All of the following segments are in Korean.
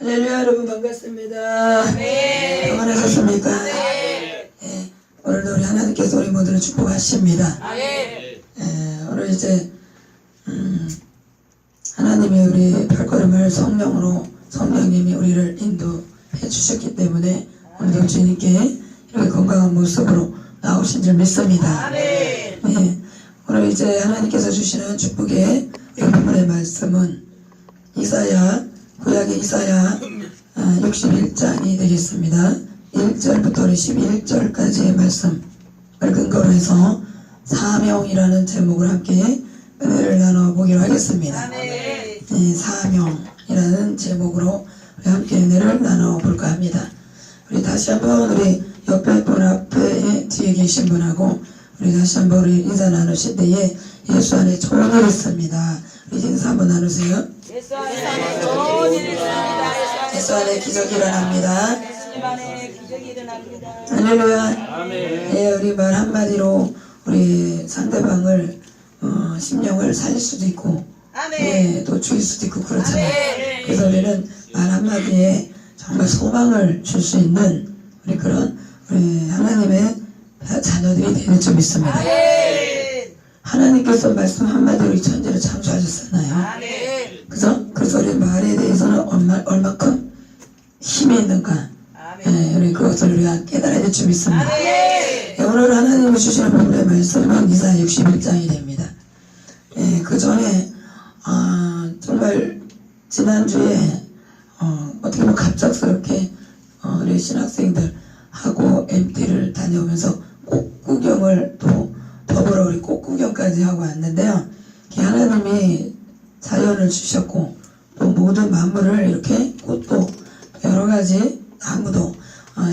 할렐루야. 여러분 반갑습니다. 네. 평안하셨습니까? 네. 예, 오늘도 우리 하나님께서 우리 모두를 축복하십니다. 네. 오늘 이제 하나님이 우리 발걸음을 성령님이 우리를 인도해 주셨기 때문에 오늘도 주님께 이렇게 건강한 모습으로 나오신 줄 믿습니다. 네. 오늘 이제 하나님께서 주시는 축복의 본문의 말씀은 구약의 이사야 61장이 되겠습니다. 1절부터 11절까지의 말씀을 근거로 해서 사명이라는 제목을 함께 은혜를 나눠보기로 하겠습니다. 사명이라는 제목으로 우리 함께 은혜를 나눠볼까 합니다. 우리 다시 한번 우리 옆에 분 앞에 뒤에 계신 분하고 우리 다시 한번 우리 인사 나누실 때에 예수 안에 좋은 일 있습니다. 우리 인사 한번 나누세요. 예수 안에 좋은 일이 있습니다. 예수 안에 기적이 일어납니다. 예수님 안에 기적이 일어납니다. 할렐루야. 예, 우리 말 한마디로 우리 상대방을 심령을 살릴 수도 있고 예, 또 죽일 수도 있고 그렇잖아요. 그래서 우리는 말 한마디에 정말 소망을 줄 수 있는 우리 그런 우리 하나님의 자녀들이 되는 줄 믿습니다. 하나님께서 말씀 한마디로 이 천지를 창조하셨잖아요. 그래서 우리 말에 대해서는 얼마큼 힘이 있는가 우리 그것을 우리가 깨달아야 될 줄 믿습니다. 오늘 하나님이 주시는 본문의 말씀은 이사야 61장이 됩니다. 그 전에 정말 지난주에 어떻게 보면 갑작스럽게 우리 신학생들하고 MT를 다녀오면서 꽃구경을 또 더불어 우리 꽃구경까지 하고 왔는데요. 하나님이 자연을 주셨고 또 모든 만물을 이렇게 꽃도 여러가지 나무도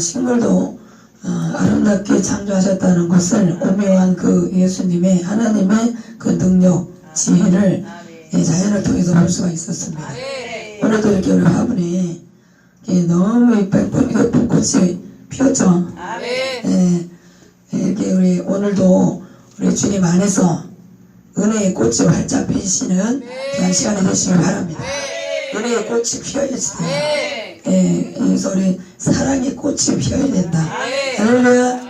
식물도 아름답게 창조하셨다는 것을 오묘한 그 예수님의 하나님의 그 능력 지혜를 자연을 통해서 볼 수가 있었습니다. 오늘도 이렇게 우리 화분에 너무 예쁜 꽃이 피었죠. 이렇게 우리 오늘도 우리 주님 안에서 은혜의 꽃이 활짝 피시는 그런 시간이 되시길 바랍니다. 은혜의 꽃이 피어야지 돼요. 그래서 우리 사랑의 꽃이 피어야 된다. 할렐루야.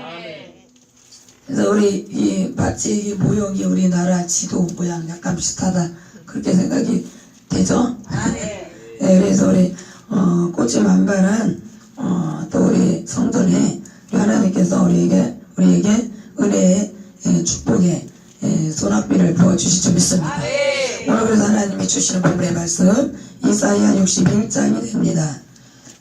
그래서 우리 마치 모형이 우리나라 지도 모양 약간 비슷하다 그렇게 생각이 되죠. 그래서 우리 꽃이 만발한 또 우리 성전에 하나님께서 우리에게 은혜의 축복의 소낙비를 부어주실 줄 믿습니다. 오늘 그래서 하나님이 주시는 본문의 말씀 이사야 61장이 됩니다.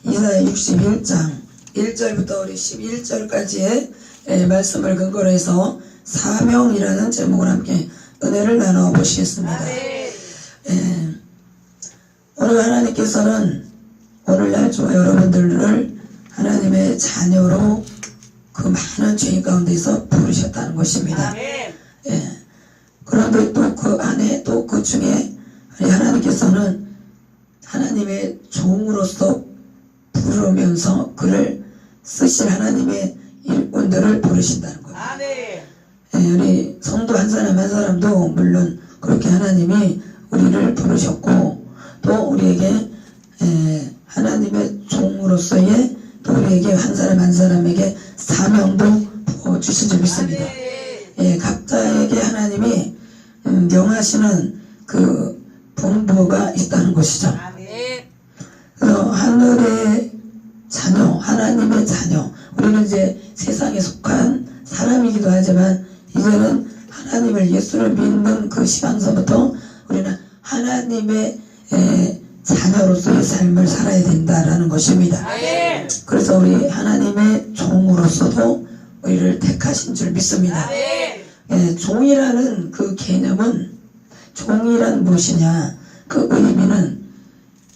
이사야 61장 1절부터 우리 11절까지의 말씀을 근거로 해서 사명이라는 제목을 함께 은혜를 나눠 보시겠습니다. 오늘 하나님께서는 오늘날 저와 여러분들을 하나님의 자녀로 그 많은 죄인 가운데서 부르셨다는 것입니다. 그런데 또 그 안에 또 그 중에 하나님께서는 하나님의 종으로서 부르면서 그를 쓰실 하나님의 일꾼들을 부르신다는 겁니다. 우리 성도 한 사람 한 사람도 물론 그렇게 하나님이 우리를 부르셨고 또 우리에게 하나님의 종으로서의 또 우리에게 한 사람 한 사람에게 사명도 부어주신 줄 믿습니다. 각자에게 하나님이 명하시는 그 분부가 있다는 것이죠. 그래서 하늘의 자녀, 하나님의 자녀, 우리는 이제 세상에 속한 사람이기도 하지만 이제는 하나님을 예수를 믿는 그 시간서부터 우리는 하나님의 자녀로서의 삶을 살아야 된다라는 것입니다. 그래서 우리 하나님의 종으로서도 우리를 택하신 줄 믿습니다. 종이라는 그 개념은 종이란 무엇이냐? 그 의미는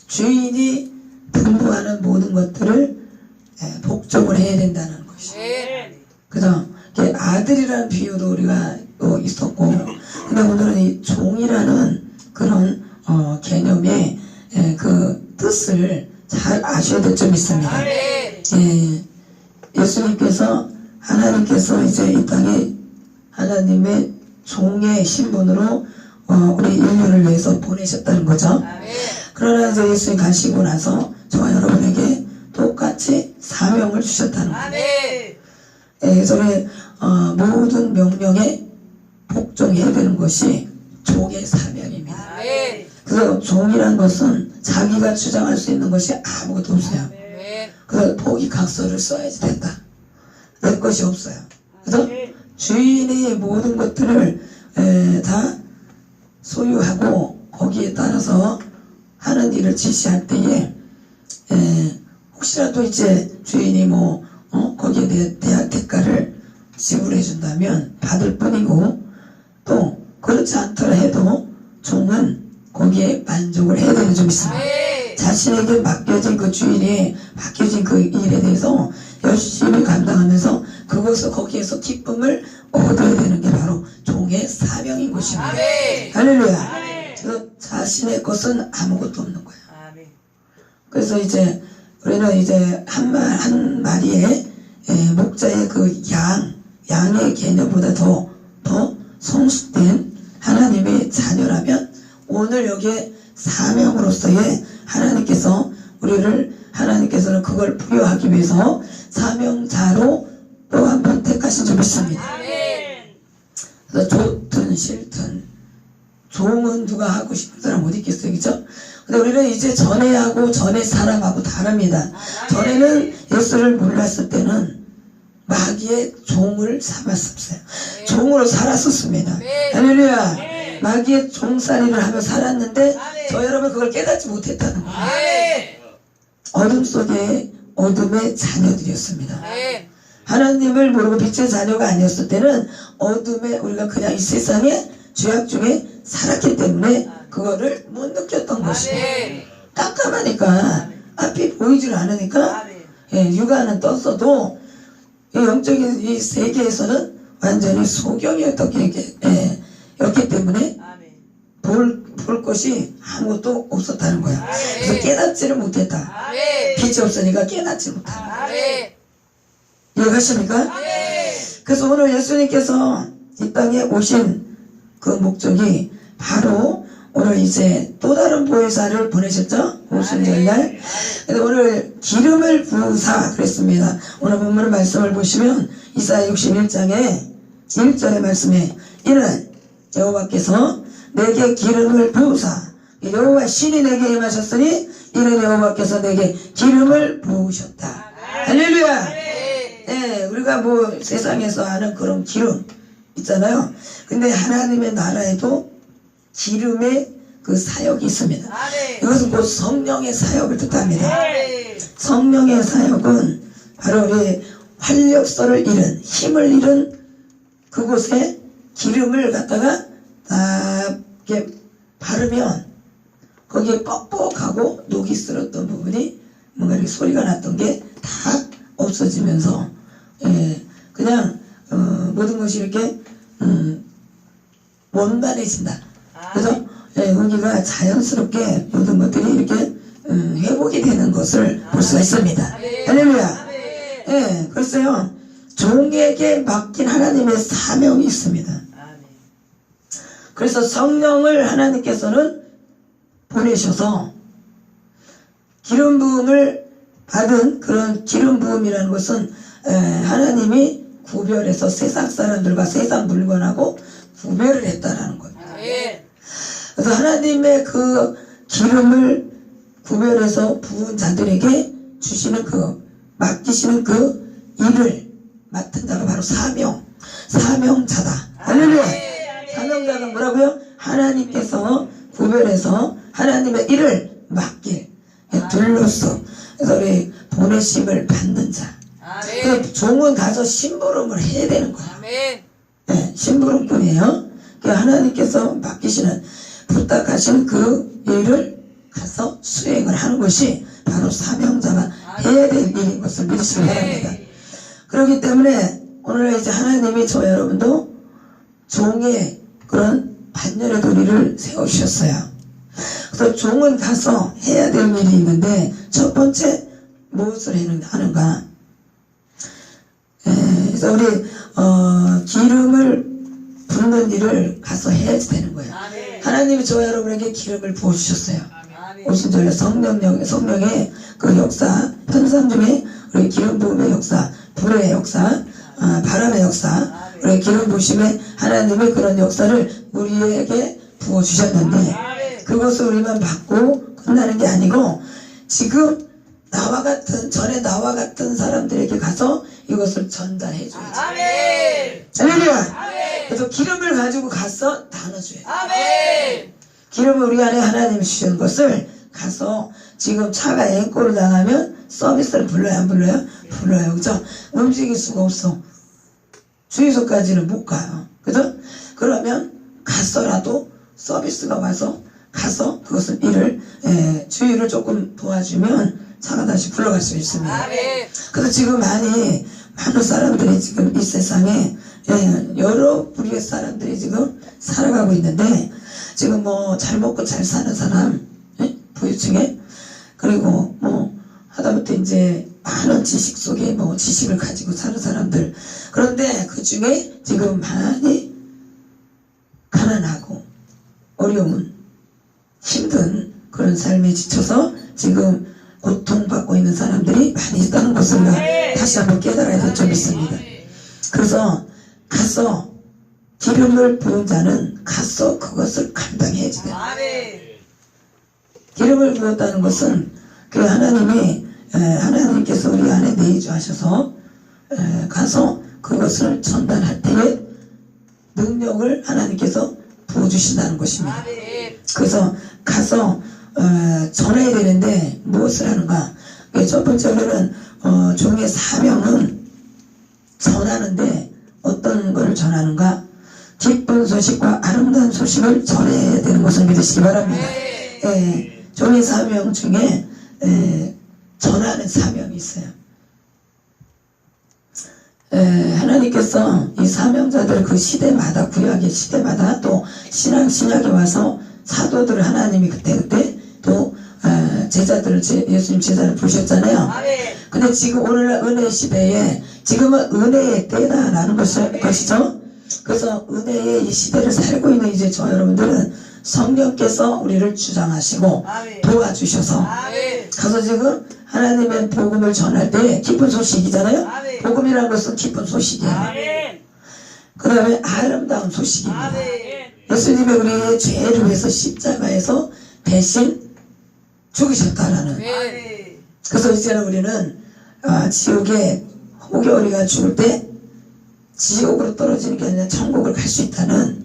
주인이 분부하는 모든 것들을 복종을 해야 된다는 것이에요. 그죠? 아들이라는 비유도 우리가 또 있었고, 근데 오늘은 이 종이라는 그런 개념의 그 뜻을 잘 아셔야 될 줄 믿습니다. 예수님께서 하나님께서 이제 이 땅에 하나님의 종의 신분으로 우리 인류를 위해서 보내셨다는 거죠. 그러나 이제 예수님 가시고 나서 저와 여러분에게 똑같이 사명을 주셨다는 거예요. 아멘. 그래서 우리 모든 명령에 복종해야 되는 것이 종의 사명입니다. 아멘. 그래서 종이란 것은 자기가 주장할 수 있는 것이 아무것도 없어요. 아멘. 그래서 포기각서를 써야지 된다. 내 것이 없어요. 그래서 주인이 모든 것들을 다 소유하고 거기에 따라서 하는 일을 지시할 때에 혹시라도 이제 주인이 거기에 대한 대가를 지불해 준다면 받을 뿐이고, 또 그렇지 않더라 해도 종은 거기에 만족을 해야 되는 점 있습니다. 자신에게 맡겨진 그 주인이 맡겨진 그 일에 대해서 열심히 감당하면서 그것을 거기에서 기쁨을 얻어야 되는 게 바로 종의 사명인 것입니다. 할렐루야. 그래서 자신의 것은 아무것도 없는 거예요. 아멘. 그래서 이제 우리는 이제 한 마리의 목자의 그 양의 개념보다 더 성숙된 하나님의 자녀라면 오늘 여기에 사명으로서의 하나님께서는 그걸 부여하기 위해서 사명자로 또 한 번 택하신 점 있습니다. 아멘. 그래서 좋든 싫든 종은 누가 하고 싶은 사람 못 있겠어요, 그죠? 근데 우리는 이제 전에 사람하고 다릅니다. 전에는 예수를 몰랐을 때는 마귀의 종을 삼았었어요. 종으로 살았었습니다. 할렐루야. 마귀의 종살이를 하며 살았는데 저 여러분 그걸 깨닫지 못했다는 거예요. 어둠 속에 어둠의 자녀들이었습니다. 하나님을 모르고 빛의 자녀가 아니었을 때는 어둠에 우리가 그냥 이 세상의 죄악 중에 살았기 때문에 그거를 못 느꼈던 것이에요. 깜깜하니까 앞이 보이질 않으니까 육안은 떴어도 이 영적인 이 세계에서는 완전히 소경이었기 때문에 볼 것이 아무것도 없었다는 거야. 그래서 깨닫지를 못했다. 빛이 없으니까 깨닫지 못한다. 이해가십니까? 그래서 오늘 예수님께서 이 땅에 오신 그 목적이 바로 오늘 이제 또 다른 보혜사를 보내셨죠? 오순절날. 오늘 기름을 부으사 그랬습니다. 오늘 본문 말씀을 보시면 이사야 61장에 1절의 말씀에 이는 여호와께서 내게 기름을 부으사, 여호와 신이 내게 임하셨으니 이는 여호와께서 내게 기름을 부으셨다. 할렐루야. 네, 우리가 세상에서 아는 그런 기름 있잖아요. 근데 하나님의 나라에도 기름의 그 사역이 있습니다. 이것은 곧 성령의 사역을 뜻합니다. 성령의 사역은 바로 우리 활력소를 잃은, 힘을 잃은 그곳에 기름을 갖다가 딱 이렇게 바르면 거기에 뻑뻑하고 녹이 슬었던 부분이 뭔가 이렇게 소리가 났던 게 다 없어지면서 그냥 모든 것이 이렇게 원만해진다. 그래서 거기가 자연스럽게 모든 것들이 이렇게 회복이 되는 것을 볼 수가 있습니다. 할렐루야. 글쎄요, 종에게 맡긴 하나님의 사명이 있습니다. 그래서 성령을 하나님께서는 보내셔서 기름 부음을 받은 그런 기름 부음이라는 것은 하나님이 구별해서 세상 사람들과 세상 물건하고 구별을 했다라는 겁니다. 그래서 하나님의 그 기름을 구별해서 부은 자들에게 주시는 맡기시는 그 일을 맡은 자가 바로 사명자다. 할렐루야. 사명자가 뭐라고요? 하나님께서 구별해서 하나님의 일을 맡길 둘로서, 그래서 우리 보내심을 받는 자. 그 종은 가서 심부름을 해야 되는 거야. 심부름꾼이에요. 하나님께서 맡기시는, 부탁하시는 그 일을 가서 수행을 하는 것이 바로 사명자가 해야 될 일인 것을 믿으시기 바랍니다. 그렇기 때문에 오늘 이제 하나님이 저 여러분도 종의 그런 반열의 도리를 세우셨어요. 그래서 종은 가서 해야 될 일이 있는데 첫 번째 무엇을 하는가? 그래서 우리 기름을 붓는 일을 가서 해야지 되는 거예요. 하나님이 저 여러분에게 기름을 부어주셨어요. 오신 줄 성령의 그 역사, 현상 중에 우리 기름 부음의 역사, 불의 역사, 바람의 역사, 우리 기름 부으심의 하나님의 그런 역사를 우리에게 부어주셨는데 그것을 우리만 받고 끝나는 게 아니고 지금 전에 나와 같은 사람들에게 가서 이것을 전달해 줘야지. 할렐루야. 그래서 기름을 가지고 가서 나눠줘야 돼. 기름을 우리 안에 하나님이 주신 것을 가서 지금 차가 앵꼬를 당하면 서비스를 불러요, 안 불러요? 불러요. 그죠? 움직일 수가 없어. 주유소까지는 못 가요. 그죠? 그러면 갔어라도 서비스가 와서 가서 그것을 주유를 조금 도와주면 차가 다시 굴러갈 수 있습니다. 그래서 지금 많은 사람들이 지금 이 세상에 여러 부류의 사람들이 지금 살아가고 있는데 지금 뭐 잘 먹고 잘 사는 사람 부유층에 그리고 뭐 하다못해 이제 많은 지식 속에 뭐 지식을 가지고 사는 사람들 그런데 그 중에 지금 많이 가난하고 어려운 힘든 그런 삶에 지쳐서 지금 고통받고 있는 사람들이 많이 있다는 것을 다시 한번 깨달아야 될 점이 있습니다. 그래서 가서 기름을 부은 자는 가서 그것을 감당해야지 돼요. 기름을 부었다는 것은 그 하나님께서 우리 안에 내주하셔서 가서 그것을 전달할 때에 능력을 하나님께서 부어주신다는 것입니다. 그래서 가서 전해야 되는데 무엇을 하는가? 첫 번째로는 종의 사명은 전하는데 어떤 걸 전하는가? 기쁜 소식과 아름다운 소식을 전해야 되는 것을 믿으시기 바랍니다. 종의 사명 중에 전하는 사명이 있어요. 하나님께서 이 사명자들 그 시대마다 구약의 시대마다 또 신약에 와서 사도들을 하나님이 그때 또 제자들을 예수님 제자를 부르셨잖아요. 근데 지금 오늘날 은혜 시대에 지금은 은혜의 때다라는 것이죠. 그래서 은혜의 이 시대를 살고 있는 이제 저 여러분들은 성령께서 우리를 주장하시고 도와주셔서 가서 지금 하나님의 복음을 전할 때 기쁜 소식이잖아요. 복음이라는 것은 기쁜 소식이에요. 그 다음에 아름다운 소식입니다. 예수님이 우리의 죄를 위해서 십자가에서 대신 죽으셨다라는. 그래서 이제는 우리는 지옥에 호겨우리가 죽을 때 지옥으로 떨어지는 게 아니라 천국을 갈 수 있다는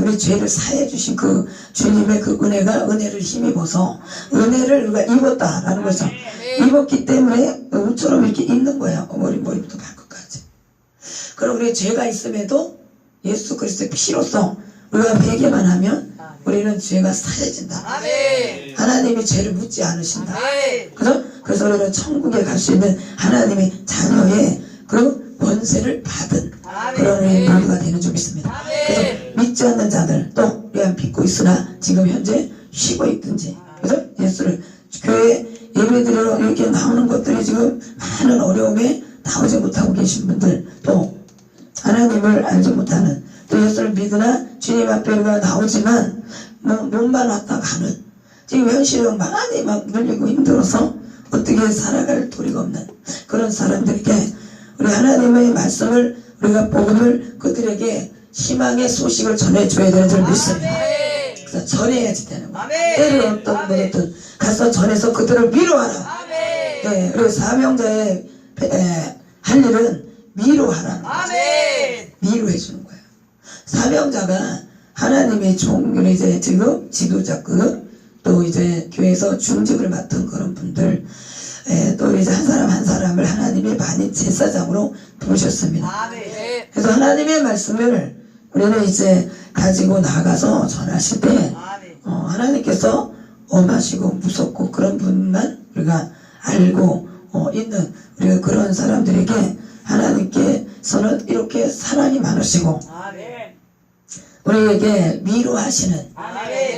우리 죄를 사해 주신 그 주님의 그 은혜를 힘입어서 은혜를 우리가 입었다라는 거죠. 입었기 때문에 옷처럼 이렇게 입는 거예요. 머리부터 발끝까지. 그럼 우리 죄가 있음에도 예수 그리스도의 피로써 우리가 회개만 하면 우리는 죄가 사해진다. 하나님이 죄를 묻지 않으신다. 그래서 우리는 천국에 갈 수 있는 하나님의 자녀의 그 권세를 받은 그런 우리가 되는 좀 있습니다. 그래서 믿지 않는 자들 또 우리가 믿고 있으나 지금 현재 쉬고 있든지 그래서 예수를 교회 예배드리러 이렇게 나오는 것들이 지금 많은 어려움에 나오지 못하고 계신 분들 또 하나님을 알지 못하는 또 예수를 믿으나 주님 앞에 우리가 나오지만 몸만 왔다 가는 지금 현실은 많이 막 눌리고 힘들어서 어떻게 살아갈 도리가 없는 그런 사람들에게 우리 하나님의 말씀을 우리가 복음을 그들에게 희망의 소식을 전해줘야 되는 줄 믿습니다. 그래서 전해야지 되는 거예요. 때를 어떤 뭐든 가서 전해서 그들을 위로하라. 우리 사명자의 할 일은 위로하라는 거예요. 위로해주는 거예요. 사명자가 하나님의 종을 이제 지금 지도자급 또 이제 교회에서 중직을 맡은 그런 분들 또 이제 한 사람 한 사람을 하나님의 반인 제사장으로 부르셨습니다. 그래서 하나님의 말씀을 우리는 이제 가지고 나가서 전하실 때 하나님께서 엄하시고 무섭고 그런 분만 우리가 알고 있는 우리가 그런 사람들에게 하나님께서는 이렇게 사랑이 많으시고 우리에게 위로하시는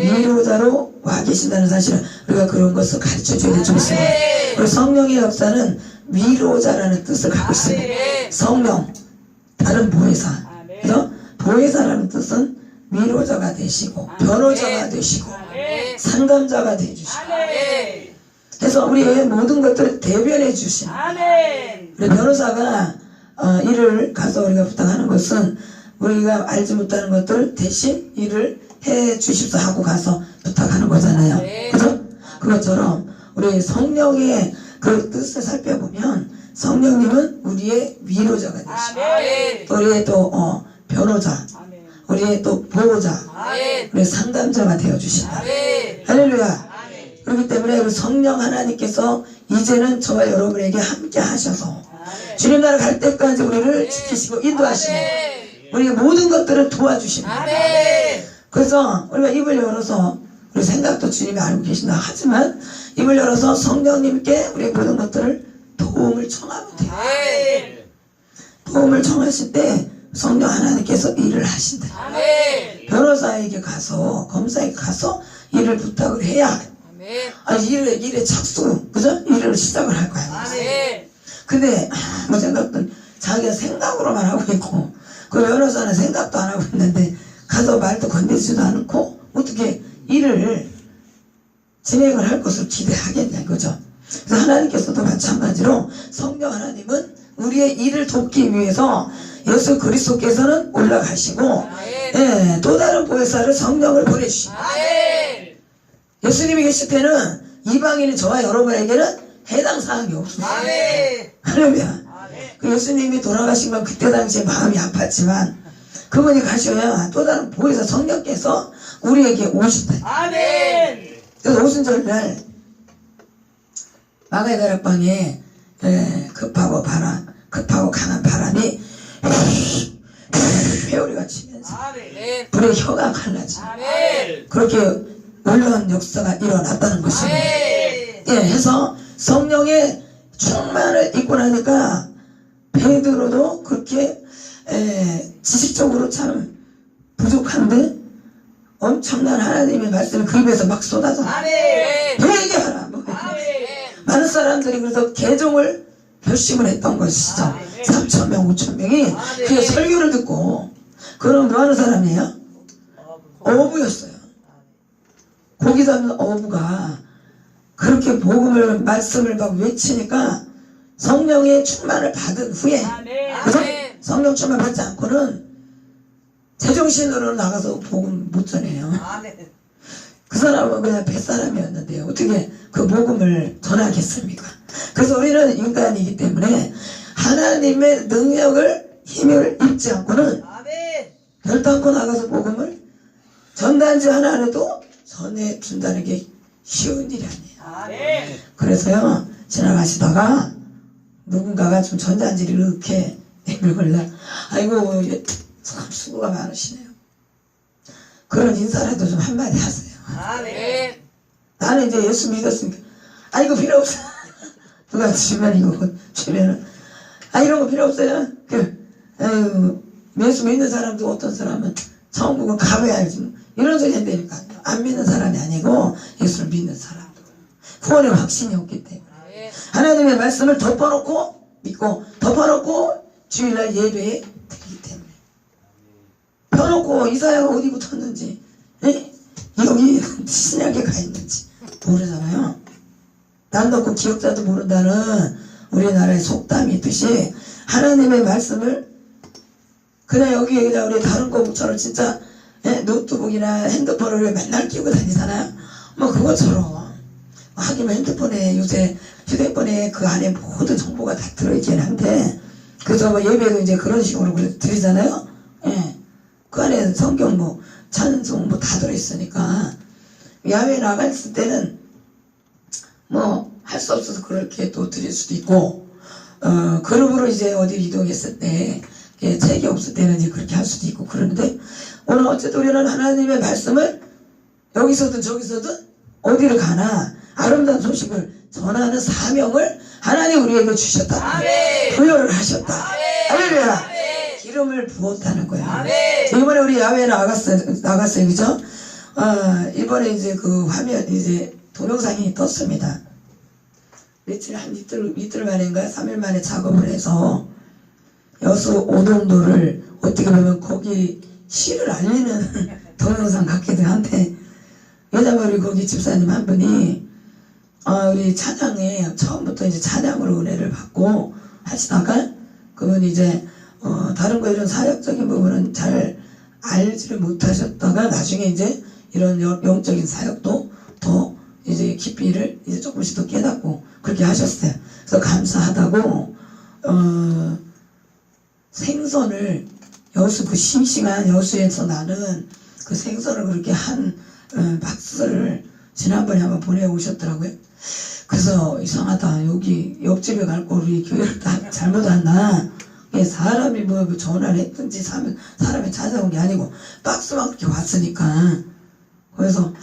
위로자로 와 계신다는 사실은 우리가 그런 것을 가르쳐줘야 될 줄 있습니다. 그리고 성령의 역사는 위로자라는 뜻을 갖고 있습니다. 성령 다른 보혜사 그래서 보혜사라는 뜻은 위로자가 되시고 변호자가 되시고 아멘. 상담자가 되주시고 아멘. 해서 우리의 모든 것들을 대변해 주시는 아멘. 우리 변호사가 일을 가서 우리가 부탁하는 것은 우리가 알지 못하는 것들을 대신 일을 해 주십사 하고 가서 부탁하는 거잖아요. 그죠? 그것처럼 우리 성령의 그 뜻을 살펴보면 성령님은 우리의 위로자가 되시고 아멘. 또 우리의 또 변호자, 아멘. 우리의 또 보호자, 아멘. 우리의 상담자가 되어주신다. 아멘. 할렐루야. 아멘. 그렇기 때문에 우리 성령 하나님께서 이제는 저와 여러분에게 함께 하셔서 주님 나라 갈 때까지 우리를 지키시고 인도하시고 우리의 모든 것들을 도와주십니다. 아멘. 그래서 우리가 입을 열어서 우리 생각도 주님이 알고 계신다 하지만 입을 열어서 성령님께 우리의 모든 것들을 도움을 청하면 돼요. 아멘. 도움을 청하실 때 성령 하나님께서 일을 하신다. 아멘. 변호사에게 가서 검사에게 가서 일을 부탁을 해야 일의 착수 그죠? 일을 시작을 할 거야. 아멘. 근데 뭐 생각도 자기가 생각으로만 하고 있고 그 변호사는 생각도 안 하고 있는데 가서 말도 건네지도 않고 어떻게 일을 진행을 할 것을 기대하겠냐 그죠? 그래서 하나님께서도 마찬가지로 성령 하나님은 우리의 일을 돕기 위해서 예수 그리스도께서는 올라가시고 또 다른 보혜사를 성령을 보내주십니다. 아멘. 예수님이 계실 때는 이방인이 저와 여러분에게는 해당 사항이 없습니다. 아멘. 할렐루야. 아멘. 그 예수님이 돌아가신 건 그때 당시에 마음이 아팠지만 그분이 가셔야 또 다른 보혜사 성령께서 우리에게 오신다. 아멘. 그래서 오순절날 마가의 다락방에 급하고 강한 바람이 회오리가 치면서 아멘. 불의 혀가 갈라지 아멘. 그렇게 놀라운 역사가 일어났다는 것입니다. 해서 성령의 충만을 입고 나니까 베드로도 그렇게 지식적으로 참 부족한데 엄청난 하나님의 말씀을 그 입에서 막 쏟아져 아멘. 회개하라 뭐. 많은 사람들이 그래서 개종을 결심을 했던 것이죠. 3,000명 5,000명이 그의 설교를 듣고 그럼 뭐 하는 사람이에요? 어부였어요. 고기 잡는 어부가 그렇게 복음을 말씀을 막 외치니까 성령의 충만을 받은 후에 그래서 성령 충만 받지 않고는 제정신으로 나가서 복음 못 전해요. 그 사람은 그냥 뱃사람이었는데요. 어떻게 그 복음을 전하겠습니까? 그래서 우리는 인간이기 때문에 하나님의 능력을 힘을 입지 않고는 결단코 나가서 복음을 전단지 하나라도 전해준다는 게 쉬운 일이 아니에요. 그래서요 지나가시다가 누군가가 좀 전단지를 이렇게 내밀걸라 아이고 참 수고가 많으시네요. 그런 인사라도 좀 한마디 하세요. 나는 이제 예수 믿었으니까 이거 필요 없어. 누가 주면 이거 주면은 이런 거 필요 없어요. 예수 믿는 사람도 어떤 사람은 천국은 가봐야지 이런 소리 한다니까. 안 믿는 사람이 아니고 예수를 믿는 사람도 구원의 확신이 없기 때문에 하나님의 말씀을 덮어놓고 믿고 덮어놓고 주일날 예배에 드리기 때문에 펴놓고 이사야가 어디 붙었는지 여기 신약에 가 있는지 모르잖아요. 남 놓고 기억자도 모른다는 우리나라의 속담이 있듯이 하나님의 말씀을 그냥 여기에 그냥 우리 다른 거북처럼 진짜 노트북이나 핸드폰을 맨날 끼고 다니잖아요. 뭐 그것처럼 하긴 핸드폰에 요새 휴대폰에 그 안에 모든 정보가 다 들어있긴 한데 그래서 뭐 예배도 이제 그런 식으로 드리잖아요. 그 안에 성경 뭐 찬송 뭐 다 들어있으니까 야외에 나갔을 때는 뭐 할 수 없어서 그렇게 또 드릴 수도 있고 그룹으로 이제 어디 이동했을 때 책이 없을 때는 이제 그렇게 할 수도 있고 그러는데 오늘 어쨌든 우리는 하나님의 말씀을 여기서든 저기서든 어디를 가나 아름다운 소식을 전하는 사명을 하나님 우리에게 주셨다. 부여를 하셨다. 할렐루야. 기름을 부었다는 거야. 이번에 우리 야외에 나갔어요. 그죠? 이번에 이제 그 화면 이제 동영상이 떴습니다. 한 이틀 만인가 3일 만에 작업을 해서 여수 오동도를 어떻게 보면 거기 시를 알리는 동영상 같기도 한데, 왜냐면 우리 거기 집사님 한 분이 우리 찬양에 처음부터 이제 찬양으로 은혜를 받고 하시다가 그분이 이제 다른 거 이런 사역적인 부분은 잘 알지를 못하셨다가 나중에 이제 이런 영적인 사역도 더 이제 깊이를 이제 조금씩 더 깨닫고 그렇게 하셨어요. 그래서 감사하다고 생선을 여수 그 싱싱한 여수에서 나는 그 생선을 그렇게 한 박스를 지난번에 한번 보내오셨더라고요. 그래서 이상하다. 여기 옆집에 갈 거 우리 교회를 다 잘못 왔나? 사람이 뭐 전화를 했든지 사람이 찾아온 게 아니고 박스만 그렇게 왔으니까. 그래서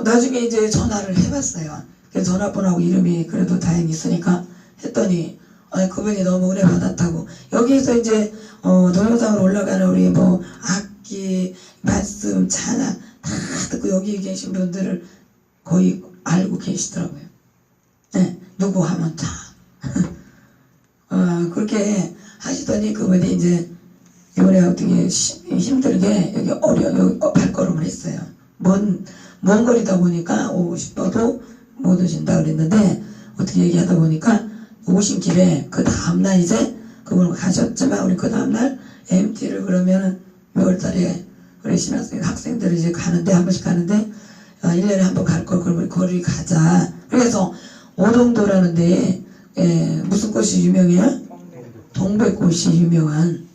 나중에 이제 전화를 해봤어요. 그래서 전화번호하고 이름이 그래도 다행히 있으니까 했더니 그분이 너무 은혜 받았다고. 여기서 이제 동영상으로 올라가는 우리 뭐 악기, 말씀, 찬양 다 듣고 여기 계신 분들을 거의 알고 계시더라고요. 네, 누구 하면 다 그렇게 하시더니 그분이 이제 이번에 어떻게 힘들게 여기 발걸음을 했어요. 먼 거리다 보니까 오고 싶어도 못 오신다 그랬는데 어떻게 얘기하다 보니까 오신 길에 그 다음날 이제 그분 가셨지만 우리 그 다음날 MT를 그러면은 6월달에 우리 신학생 학생들이 이제 가는데 한 번씩 가는데 1년에 한 번 갈 걸 그러면 거리 가자. 그래서 오동도라는 데에 무슨 꽃이 유명해요? 동백꽃이 유명한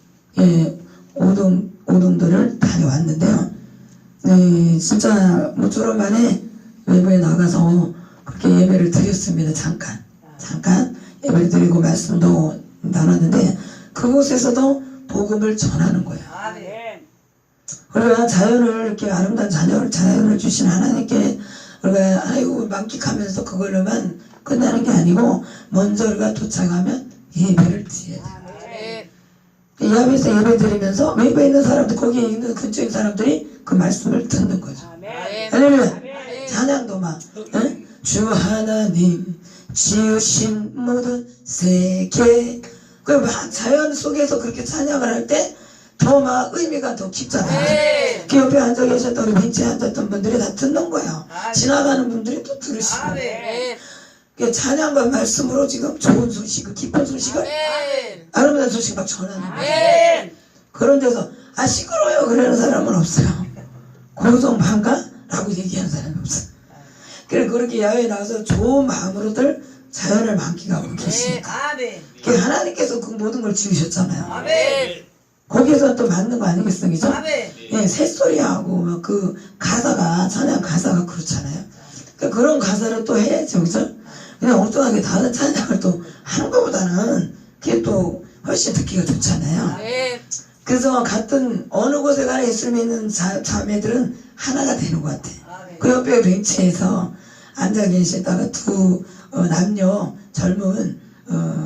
오동도를 다녀왔는데요. 진짜 모쪼록 만에 외부에 나가서 그렇게 예배를 드렸습니다. 잠깐 예배를 드리고 말씀도 나눴는데 그곳에서도 복음을 전하는 거예요. 우리가 자연을 이렇게 아름다운 자연을 주신 하나님께 우리가 아이고 만끽하면서 그걸로만 끝나는 게 아니고 먼저 우리가 도착하면 예배를 드려야 돼요. 이 앞에서 예배 드리면서 외부에 있는 사람들 거기에 있는 근처에 있는 사람들이 그 말씀을 듣는 거죠. 할렐루야. 찬양도 막 주 하나님 지으신 모든 세계 그 막 자연 속에서 그렇게 찬양을 할 때 더 막 의미가 더 깊잖아요. 그 옆에 앉아 계셨던 우리 벤치에 앉았던 분들이 다 듣는 거예요. 지나가는 분들이 또 들으시고 그 찬양과 말씀으로 지금 좋은 소식, 깊은 소식을 아름다운 소식 막 전하는 거예요. 그런 데서 시끄러워요 그러는 사람은 없어요. 고성방가? 라고 얘기하는 사람이 없어요. 그래 그렇게 야외에 나와서 좋은 마음으로들 자연을 만끽하고 계시니까 하나님께서 그 모든 걸 지으셨잖아요. 거기에서 또 맞는 거 아니겠어요? 그죠? 새소리하고 그 가사가 찬양 가사가 그렇잖아요. 그런 가사를 또 해야죠. 그죠? 그냥 엉뚱하게 다른 찬양을 또 하는 것보다는 그게 또 훨씬 듣기가 좋잖아요. 그래서 같은 어느 곳에 가나 예수 믿는 자매들은 하나가 되는 것 같아요. 그 옆에 벤치에서 앉아 계시다가 두 남녀 젊은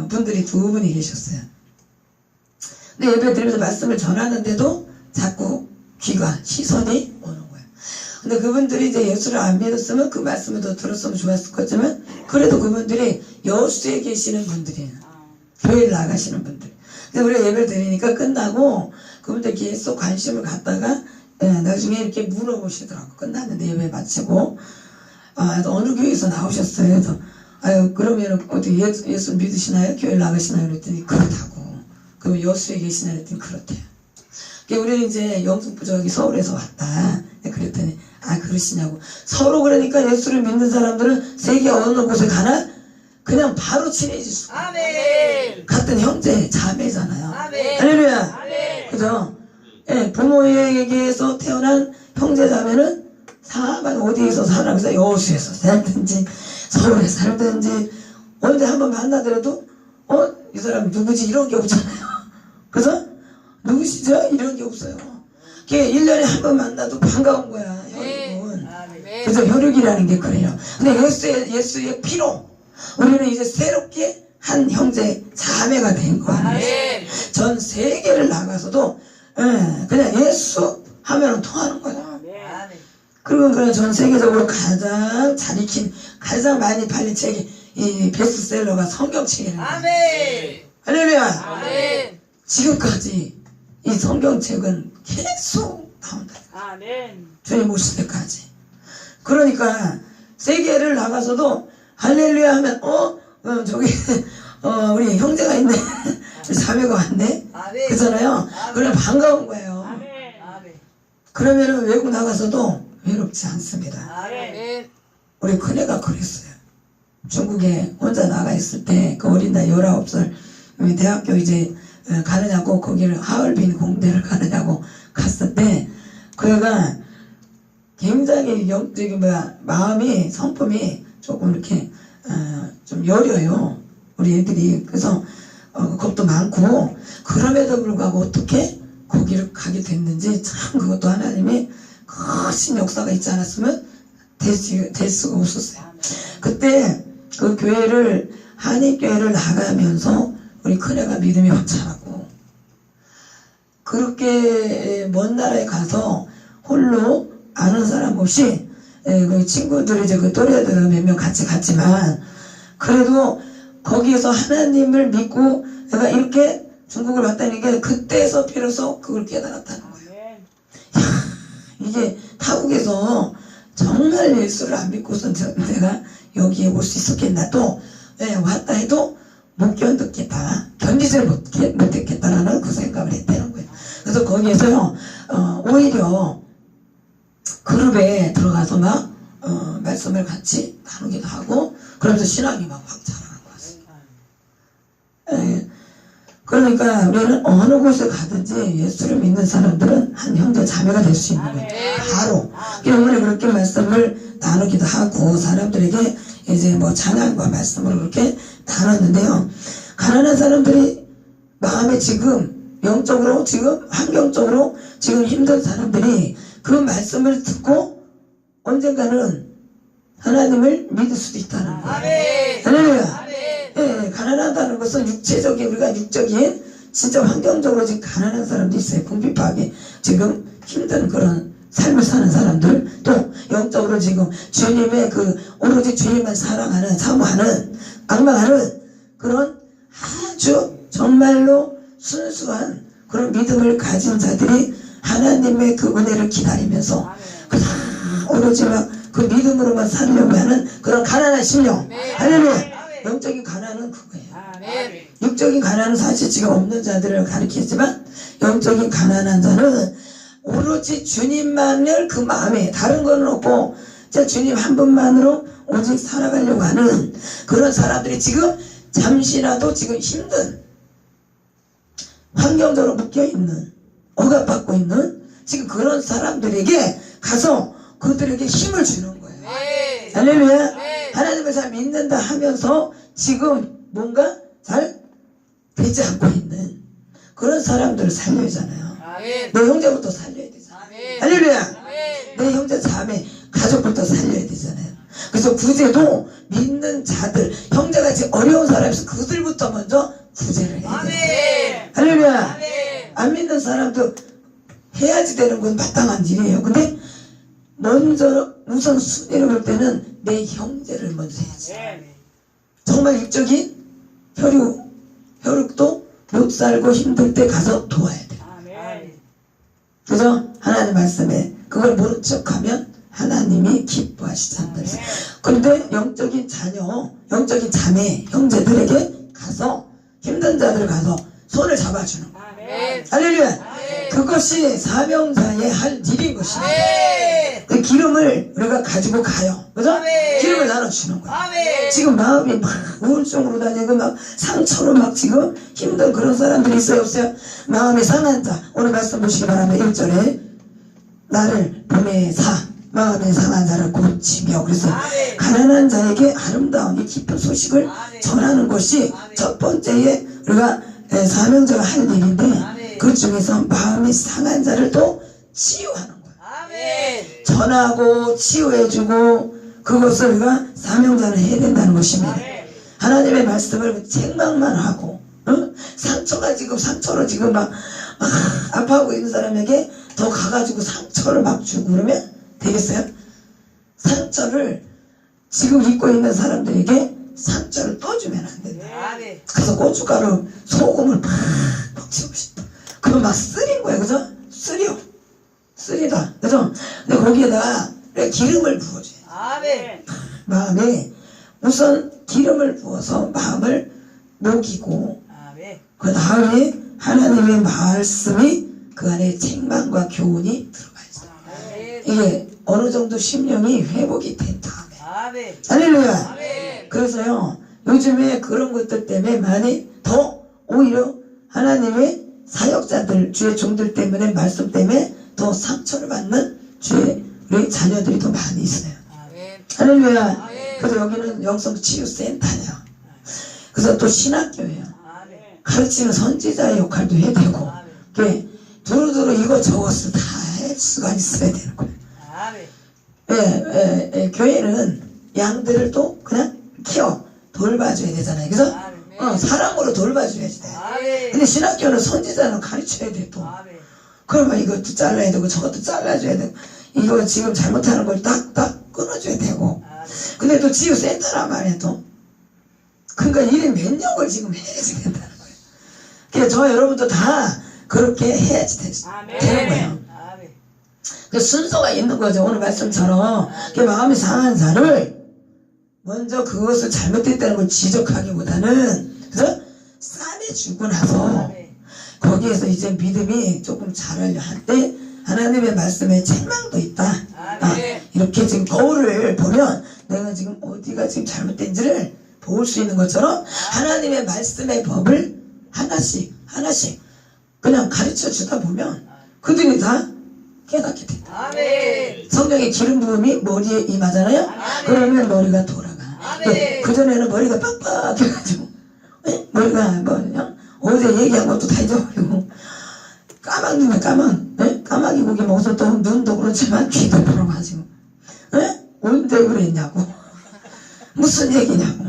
분들이 두 분이 계셨어요. 근데 예배 드리면서 말씀을 전하는데도 자꾸 귀가 시선이 오는 거예요. 근데 그분들이 이제 예수를 안 믿었으면 그 말씀을 더 들었으면 좋았을 거지만 그래도 그분들이 여수에 계시는 분들이에요. 교회를 나가시는 분들. 근데 우리가 예배를 드리니까 끝나고 그분들 계속 관심을 갖다가 나중에 이렇게 물어보시더라고. 끝났는데 예배 마치고 어느 교회에서 나오셨어요. 그래서 그러면 어떻게 예수 믿으시나요? 교회 나가시나요? 그랬더니 그렇다고. 그럼 여수에 계시나 그랬더니 그렇대요. 우리는 이제 영등포 저기 서울에서 왔다. 그랬더니 그러시냐고. 서로 그러니까 예수를 믿는 사람들은 세계 어느 곳에 가나 그냥 바로 친해질 수가 있어요. 같은 형제 자매잖아요. 할렐루야. 그죠? 부모에게서 태어난 형제 자매는 사만 어디에서 살아서 여수에서 살든지 서울에 살든지 언제 한번 만나더라도 이 사람 누구지 이런 게 없잖아요. 그래서 누구시죠? 이런 게 없어요. 그게 1년에 한 번 만나도 반가운 거야. 혈육은. 그래서 혈육이라는 게 그래요. 근데 예수의 피로 우리는 이제 새롭게 한 형제 자매가 된 거 아니에요. 전 세계를 나가서도 그냥 예수 하면 통하는 거야. 그리고 그냥 전 세계적으로 가장 잘 익힌 가장 많이 팔린 책이 이 베스트셀러가 성경책이라는 거예요. 할렐루야. 지금까지 이 성경책은 계속 나온다. 아멘. 주님 오실 때까지. 그러니까 세계를 나가서도 할렐루야 하면 저기 우리 형제가 있네. 우리 자매가 왔네. 아멘. 그잖아요. 그래 반가운 거예요. 아멘. 아멘. 그러면은 외국 나가서도 외롭지 않습니다. 아멘. 우리 큰애가 그랬어요. 중국에 혼자 나가 있을 때 그 어린 나이 19살 대학교 이제 가느냐고 거기를 하얼빈 공대를 가느냐고 갔을 때 그 애가 굉장히 마음이 성품이 조금 이렇게 좀 여려요. 우리 애들이. 그래서 겁도 많고 그럼에도 불구하고 어떻게 거기를 가게 됐는지 참 그것도 하나님이 큰 역사가 있지 않았으면 될 수가 없었어요. 그때 그 교회를 한인교회를 나가면서 우리 큰애가 믿음이 확 자라고 그렇게 먼 나라에 가서 홀로 아는 사람 없이 그 친구들이 이제 그 또래들 몇 명 같이 갔지만 그래도 거기에서 하나님을 믿고 내가 이렇게 중국을 왔다는 게 그때에서 비로소 그걸 깨달았다는 거예요. 이게 타국에서 정말 예수를 안 믿고서 내가 여기에 올 수 있었겠나 또 왔다 해도 못 견뎠겠다 견디지를 못했겠다라는 그 생각을 했다는 거예요. 그래서 거기에서요 오히려 그룹에 들어가서 막 말씀을 같이 나누기도 하고 그러면서 신앙이 막 확 자라는 것 같습니다. 그러니까 우리는 어느 곳에 가든지 예수를 믿는 사람들은 한 형제 자매가 될 수 있는 거예요. 바로. 우리 그렇게 말씀을 나누기도 하고 사람들에게 이제 뭐 찬양과 말씀을 그렇게 나눴는데요. 가난한 사람들이 마음에 지금 영적으로 지금 환경적으로 지금 힘든 사람들이 그 말씀을 듣고 언젠가는 하나님을 믿을 수도 있다는 거예요. 할렐루야. 예, 가난하다는 것은 육체적인 우리가 육적인 진짜 환경적으로 지금 가난한 사람도 있어요. 궁핍하게 지금 힘든 그런 삶을 사는 사람들 또 영적으로 지금 주님의 그 오로지 주님만 사랑하는 사모하는 악망하는 그런 아주 정말로 순수한 그런 믿음을 가진 자들이 하나님의 그 은혜를 기다리면서 그냥 오로지 막 그 믿음으로만 살려고 하는 그런 가난한 심령. 할렐루야. 영적인 가난은 그거예요. 육적인 가난은 사실 지금 없는 자들을 가리키지만 영적인 가난한 자는 오로지 주님만을 그 마음에 다른 건 없고 진짜 주님 한 분만으로 오직 살아가려고 하는 그런 사람들이 지금 잠시라도 지금 힘든 환경적으로 묶여있는 억압받고 있는 지금 그런 사람들에게 가서 그들에게 힘을 주는 거예요. 할렐루야. 하나님을 잘 믿는다 하면서 지금 뭔가 잘 되지 않고 있는 그런 사람들을 살려야 하잖아요. 내 형제부터 살려야 되잖아요. 할렐루야. 내 형제 자매 가족부터 살려야 되잖아요. 그래서 구제도 믿는 자들 형제가 지금 어려운 사람이 있어 그들부터 먼저 구제를 해야 돼요. 할렐루야. 안 믿는 사람도 해야지 되는 건 마땅한 일이에요. 근데 먼저 우선 순위를 볼 때는 내 형제를 먼저 해야지. 정말 육적인 혈육도 못 살고 힘들 때 가서 도와야 돼. 그래서 하나님 말씀에 그걸 모른 척하면 하나님이 기뻐하시지 않는다. 그런데 영적인 자녀, 영적인 자매, 형제들에게 가서 힘든 자들 가서 손을 잡아주는 거예요. 할렐루야. 그것이 사명자의 할 일인 것입니다. 그 기름을 우리가 가지고 가요. 그죠? 기름을 나눠주는 거예요. 지금 마음이 막 우울증으로 다니고 막 상처로 막 지금 힘든 그런 사람들이 있어요, 없어요? 마음이 상한 자. 오늘 말씀 보시기 바랍니다. 1절에 나를 보내사 마음이 상한 자를 고치며 그래서 가난한 자에게 아름다운 이 깊은 소식을 전하는 것이 첫 번째에 우리가 사명자가 할 일인데 그 중에서 마음이 상한 자를 또 치유하는 거예요. 전하고 치유해주고 그것을 우리가 사명자는 해야 된다는 것입니다. 하나님의 말씀을 생각만 하고 상처가 지금 상처로 지금 막 아파하고 있는 사람에게 더 가가지고 상처를 막 주고 그러면 되겠어요? 상처를 지금 입고 있는 사람들에게 상처를 또 주면 안 된다. 그래서 고춧가루 소금을 팍 치고 싶다. 그거 막 쓰린 거야. 그죠? 쓰려 쓰리다. 그죠? 근데 거기에다가 기름을 부어줘요. 아멘. 마음에 우선 기름을 부어서 마음을 녹이고 아멘. 그 다음에 하나님의 말씀이 그 안에 책망과 교훈이 들어가 있어요. 아멘. 이게 어느 정도 심령이 회복이 된 다음에 아멘. 할렐루야. 아멘. 그래서요 요즘에 그런 것들 때문에 많이 더 오히려 하나님의 사역자들 주의 종들 때문에 말씀 때문에 더 상처를 받는 주의 우리 자녀들이 더 많이 있어요. 아멘. 할렐루야. 그래서 여기는 영성치유센터예요. 그래서 또 신학교예요. 아멘. 가르치는 선지자의 역할도 해야 되고 아멘. 이게 두루두루 이거 저것을 다 할 수가 있어야 되는 거예요. 아멘. 교회는 양들을 또 그냥 키워 돌봐줘야 되잖아요. 그래서 아멘. 사랑으로 돌봐줘야지 돼. 아멘. 근데 신학교는 선지자는 가르쳐야 돼 또. 아멘. 그러면 이것도 잘라야 되고 저것도 잘라줘야 되고 이거 지금 잘못하는 걸 딱딱 끊어줘야 되고. 아멘. 근데 또 치유센터란 말이야 또. 그러니까 일이 면역을 지금 해야지 된다는 거예요. 그래서 저 여러분도 다 그렇게 해야지 되는 거예요. 아멘. 그 순서가 있는 거죠. 오늘 말씀처럼 그 마음이 상한 자를 먼저 그것을 잘못됐다는 걸 지적하기보다는 그래서 싸매주고 나서 아멘. 거기에서 이제 믿음이 조금 자라려 할 때 하나님의 말씀에 책망도 있다. 아멘. 이렇게 지금 거울을 보면 내가 지금 어디가 지금 잘못된지를 볼 수 있는 것처럼 하나님의 말씀의 법을 하나씩 그냥 가르쳐 주다 보면 그들이 다 깨닫게 된다. 아멘. 성령의 기름 부음이 머리에 임하잖아요. 그러면 머리가 돌아가. 아멘. 그전에는 머리가 빡빡해가지고 머리가 뭐냐 어제 얘기한 것도 다 잊어버리고 까마귀 고기 먹어서 또 눈도 그렇지만 귀도 불어가지고 언제 그랬냐고 무슨 얘기냐고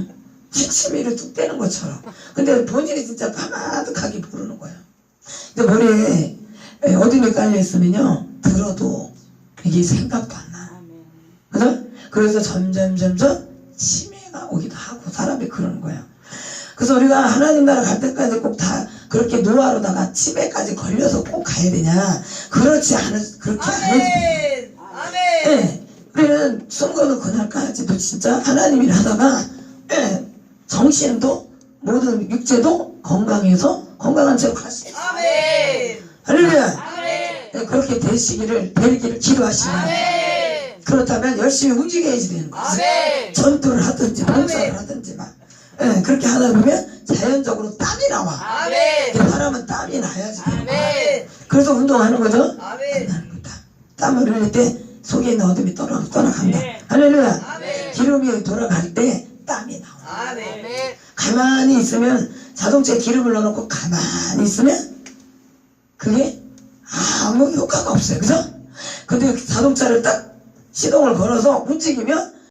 취침이를 뚝 떼는 것처럼. 근데 본인이 진짜 까마득하게 모르는 거예요. 근데 머리에 어둠이 깔려있으면요 들어도 이게 생각도 안 나. 아멘. 그죠? 그래서 점점 치매가 오기도 하고 사람이 그러는 거예요. 그래서 우리가 하나님 나라 갈 때까지 꼭 다 그렇게 노화로다가 치매까지 걸려서 꼭 가야 되냐? 그렇게 안 해도 돼. 아멘. 아멘. 예. 우리는 순거는 그날까지도 진짜 하나님 일 하다가 정신도 모든 육체도 건강해서 건강한 채로 갈 수 있어요. 아멘. 할렐루야. 아멘. 예, 그렇게 되기를 기도하시면 아멘. 그렇다면 열심히 움직여야지 되는 거지. 아멘. 전투를 하든지 봉사를 아멘. 하든지 막 그렇게 하다 보면 자연적으로 땀이 나와. 아멘. 사람은 땀이 나야지 되는 거야. 아멘. 그래서 운동하는 거죠. 아멘. 나는 거다. 땀을 흘릴 때 속에 있는 어둠이 떠나간다. 네. 할렐루야. 아멘. 기름이 돌아갈 때 땀이 나와. 아멘. 가만히 있으면 자동차에 기름을 넣어놓고 가만히 있으면 그게 아무 효과가 없어요. 그죠? 근데 자동차를 딱 시동을 걸어서 움직이면